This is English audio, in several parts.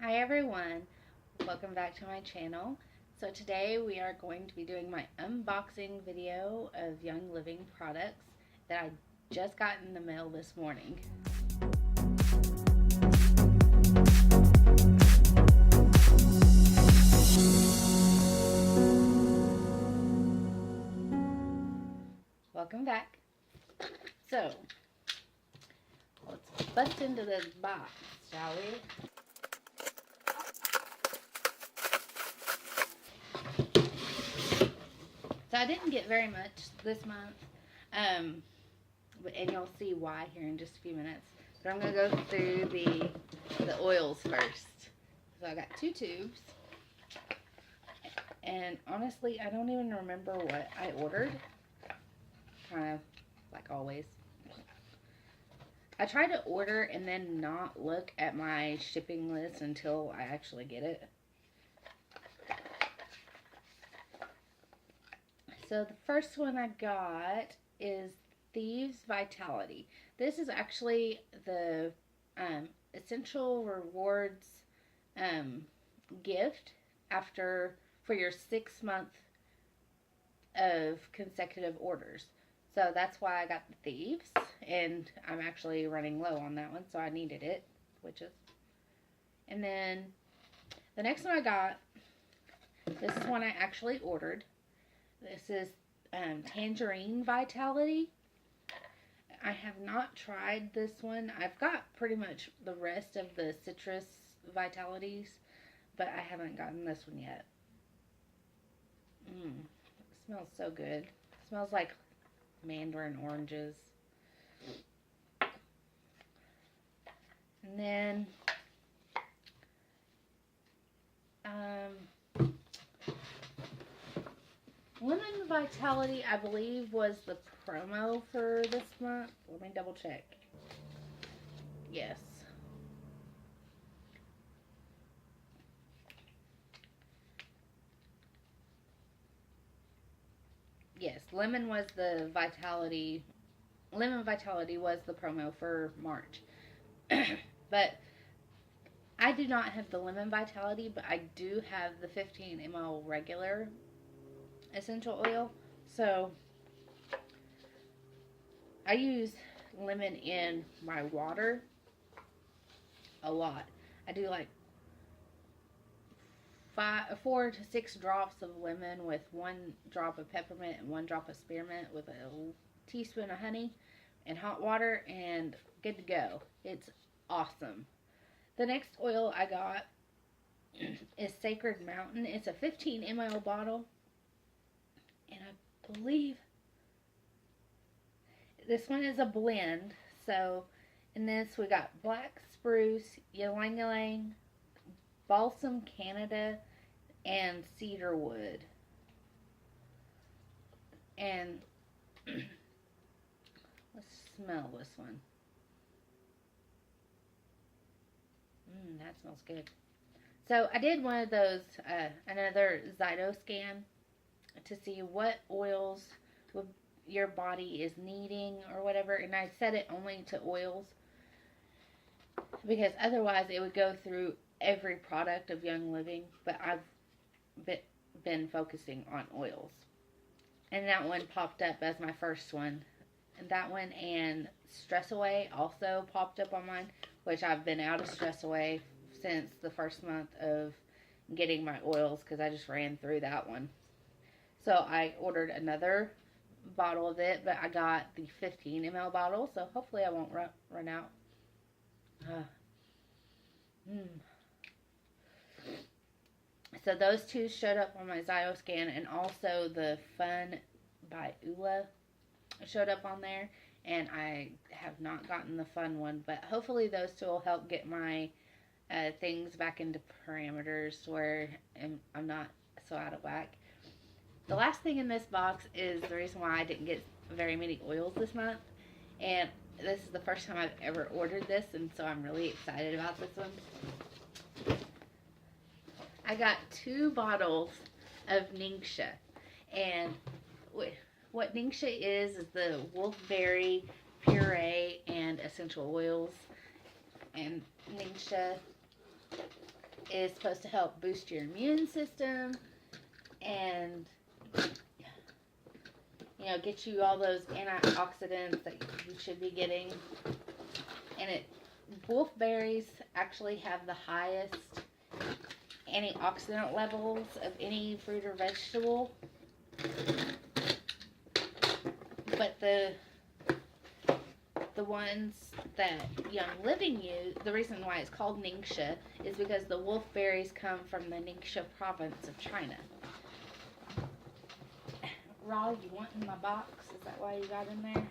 Hi everyone, welcome back to my channel. So today we are going to be doing my unboxing video of Young Living products that I just got in the mail this morning. Welcome back. So let's bust into this box, shall we? So I didn't get very much this month, and you'll see why here in just a few minutes. But I'm going to go through the oils first. So I got 2 tubes, and honestly, I don't even remember what I ordered, kind of like always. I try to order and then not look at my shipping list until I actually get it. So the first one I got is Thieves Vitality. This is actually the Essential Rewards gift for your 6 month of consecutive orders. So that's why I got the Thieves, and I'm actually running low on that one, so I needed it, and then the next one I got, this is one I actually ordered. This is Tangerine Vitality. I have not tried this one. I've got pretty much the rest of the citrus vitalities, but I haven't gotten this one yet. It smells so good. It smells like mandarin oranges. And then Lemon Vitality, I believe, was the promo for this month. Let me double check. Yes. Yes, Lemon Vitality was the promo for March. But I do not have the Lemon Vitality, but I do have the 15 ml regular essential oil. So I use lemon in my water a lot. I do like 4 to 6 drops of lemon with 1 drop of peppermint and 1 drop of spearmint with a teaspoon of honey and hot water, and good to go. It's awesome. The next oil I got is Sacred Mountain. It's a 15 ml bottle, and I believe this one is a blend. So in this we got Black Spruce, Ylang Ylang, Balsam Canada, and Cedar Wood. And let's smell this one. That smells good. So I did one of those, another Zyto scan to see what oils your body is needing or whatever, and I set it only to oils because otherwise it would go through every product of Young Living, but I've been focusing on oils. And that one popped up as my first one. And that one and Stress Away also popped up on mine, which I've been out of Stress Away since the first month of getting my oils because I just ran through that one. So I ordered another bottle of it, but I got the 15 ml bottle, so hopefully I won't run out. So those 2 showed up on my Zyto scan, and also the Fun by Ula showed up on there, and I have not gotten the Fun one, but hopefully those 2 will help get my things back into parameters where I'm not so out of whack. The last thing in this box is the reason why I didn't get very many oils this month, and this is the first time I've ever ordered this, and so I'm really excited about this one. I got 2 bottles of Ningxia, and what Ningxia is the wolfberry puree and essential oils, and Ningxia is supposed to help boost your immune system and, you know, get you all those antioxidants that you should be getting. And wolfberries actually have the highest antioxidant levels of any fruit or vegetable. But the ones that Young Living use, the reason why it's called Ningxia is because the wolfberries come from the Ningxia province of China. Raw, you want in my box? Is that why you got in there?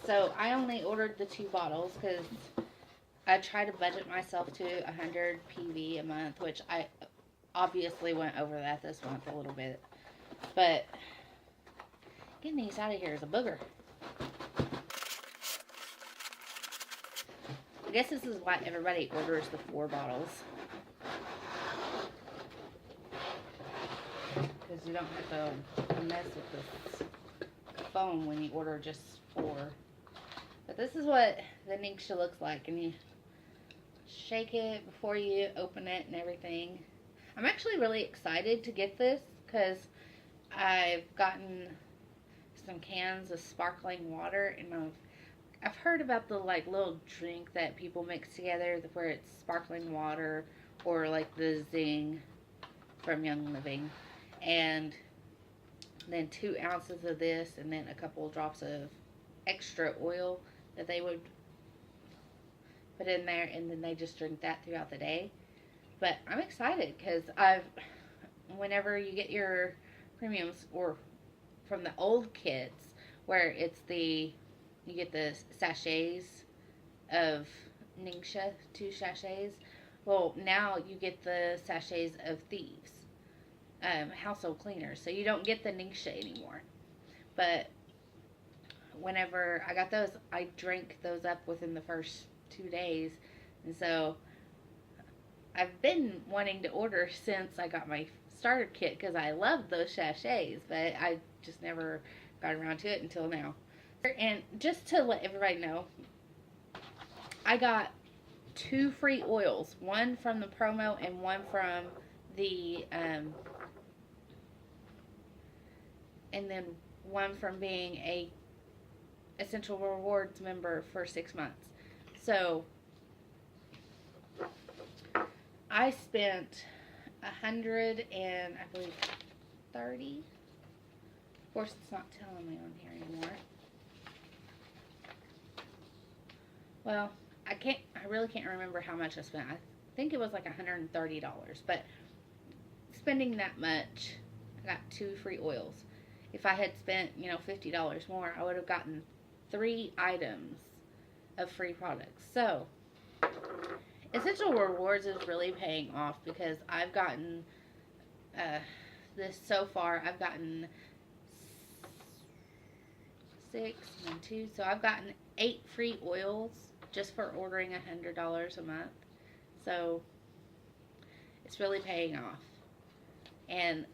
So I only ordered the 2 bottles because I try to budget myself to 100 PV a month, which I obviously went over that this month a little bit. But getting these out of here is a booger. I guess this is why everybody orders the 4 bottles. Because you don't have to mess with this foam when you order just 4. But this is what the Ningxia looks like. And you shake it before you open it and everything. I'm actually really excited to get this because I've gotten some cans of sparkling water, and I've heard about the like little drink that people mix together where it's sparkling water or like the Zing from Young Living, and then 2 ounces of this, and then a couple of drops of extra oil that they would put in there, and then they just drink that throughout the day. But I'm excited because whenever you get your premiums or from the old kits where it's you get the sachets of Ningxia, 2 sachets. Well, now you get the sachets of Thieves, household cleaners. So you don't get the Ningxia anymore. But whenever I got those, I drank those up within the first 2 days. And so I've been wanting to order since I got my starter kit because I love those sachets, but I just never got around to it until now. And just to let everybody know, I got 2 free oils, one from the promo and one from the and then one from being a Essential Rewards member for 6 months. So I spent 100 and I believe 30. Of course, it's not telling me on here anymore. Well, I really can't remember how much I spent. I think it was like $130. But spending that much, I got 2 free oils. If I had spent, $50 more, I would have gotten 3 items of free products. So Essential Rewards is really paying off because I've gotten this so far. I've gotten 6 and 2, so I've gotten 8 free oils just for ordering $100 a month. So it's really paying off. And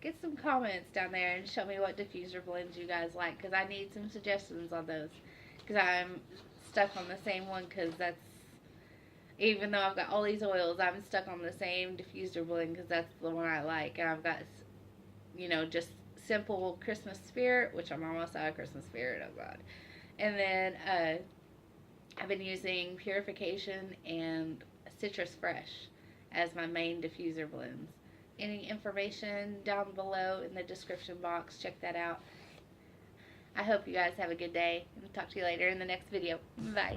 get some comments down there and show me what diffuser blends you guys like, because I need some suggestions on those, because I'm stuck on the same one, because that's, even though I've got all these oils, I'm stuck on the same diffuser blend because that's the one I like. And I've got, just simple Christmas Spirit, which I'm almost out of Christmas Spirit, oh God. And then I've been using Purification and Citrus Fresh as my main diffuser blends. Any information down below in the description box, check that out. I hope you guys have a good day, and talk to you later in the next video. Bye.